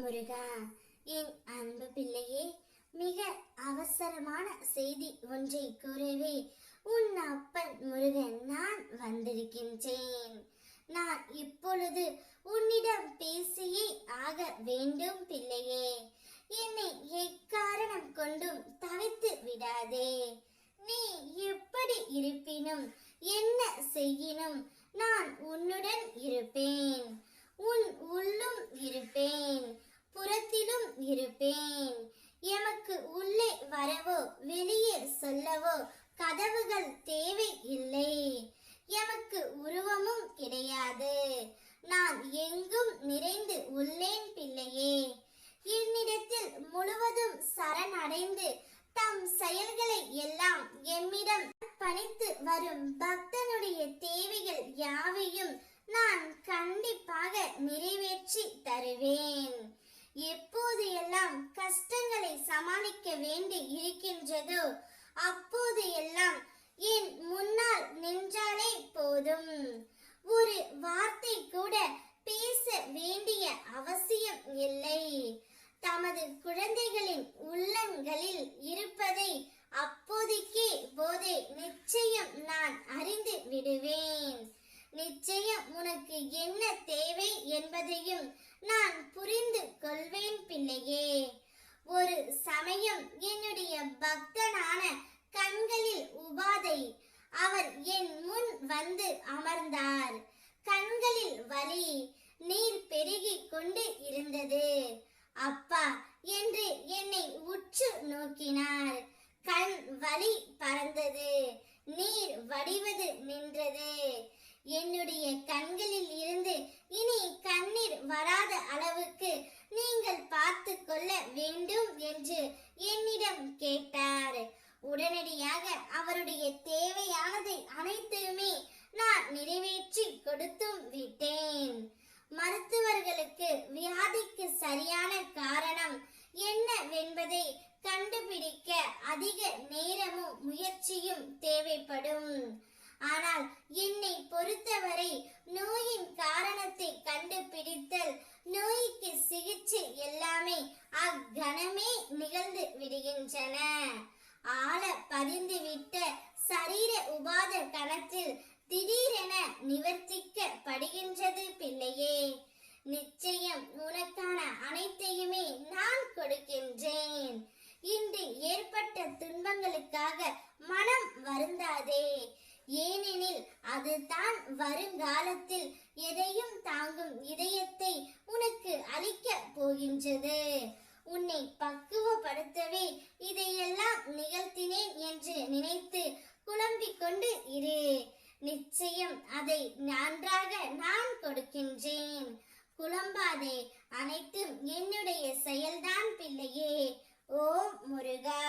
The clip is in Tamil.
முருகா, என் அன்பு பிள்ளையே, மிக அவசரமான செய்தி ஒன்றை கூறவே உன் அப்பன் முருகன் நான் வந்திருக்கின்றேன். நான் இப்பொழுது உன்னிடம் பேசியே ஆக வேண்டும் பிள்ளையே. என்னை எக்காரணம் கொண்டும் தவித்து விடாதே. நீ எப்படி இருப்பினும் என்ன செய்யினும் நான் உன்னுடன் இருப்பேன். உன் உள்ளும் இருப்பேன், புறத்திலும் இருப்பேன். எமக்கு உள்ளே வரவோ வெளியே சொல்லவோ கதவுகள் தேவை இல்லை. எமக்கு உருவமும் கிடையாது. நான் எங்கும் நிறைந்து உள்ளேன் பிள்ளையே. என்னிடத்தில் முழுவதும் சரணடைந்து தம் செயல்களை எல்லாம் எம்மிடம் பணித்து வரும் பக்தனுடைய தேவைகள் யாவையும் நான் கண்டிப்பாக நிறைவேற்றி தருவேன். எப்போது எல்லாம் கஷ்டங்களை சமாளிக்க வேண்டி இருக்கின்றதோ அப்போது எல்லாம் என் முன்னால் நின்றாலே போதும். ஒரு வார்த்தை கூட பேச வேண்டிய அவசியம் இல்லை. தமது குழந்தைகளின் உள்ளங்களில் இருப்பதை அப்போதைக்கே போதே நிச்சயம் நான் அறிந்து விடுவேன். நிச்சயம் உனக்கு என்ன தேவை என்பதையும் நான் புரிந்து கொள்வேன் பிள்ளையே. ஒரு சமயம் என்னுடைய பக்தனான கண்களில் உபாதை அவர் என் முன் வந்து அமர்ந்தார். கண்களில் வலி, நீர் பெருகி கொண்டு இருந்தது. அப்பா என்று என்னை உற்று நோக்கினார். கண் வலி பறந்தது, நீர் வடிவது நின்றது. என்னுடைய கண்களில் இருந்து இனி கண்ணீர் வராத அளவுக்கு நீங்கள் பார்த்து கொள்ள வேண்டும் என்று என்னிடம் கேட்டார். உடனடியாக அவருடைய தேவையானதை அனைத்துமே நான் நிறைவேற்றி கொடுத்தும் விட்டேன். மருத்துவர்களுக்கு வியாதிக்கு சரியான காரணம் என்னவென்பதை கண்டுபிடிக்க அதிக நேரமும் முயற்சியும் தேவைப்படும். ஆனால் என்னை பொறுத்தவரை நோயின் காரணத்தை கண்டுபிடித்தல், நோய்க்கு சிகிச்சை எல்லாமே அக்கணமே நிகழ்ந்து விடுகின்றன. ஆழ பதிந்துவிட்ட சரீர உபாத கணத்தில் திடீரென நிவர்த்திக்கப்படுகின்றது பிள்ளையே. நிச்சயம் உனக்கான அனைத்தையுமே நான் கொடுக்கின்றேன். இன்று ஏற்பட்ட துன்பங்களுக்காக மனம் வருந்தாதே. ஏனெனில் அதுதான் வருங்காலத்தில் எதையும் தாங்கும் இதயத்தை உனக்கு அளிக்க போகின்றது. உன்னை பக்குவப்படுத்தவே இதையெல்லாம் நிகழ்த்தினேன் என்று நினைத்து குழம்பிக் கொண்டு இரு. நிச்சயம் அதை நன்றாக நான் கொடுக்கின்றேன். குழம்பாதே, அனைத்தும் என்னுடைய செயல்தான் பிள்ளையே. ஓம் முருகா.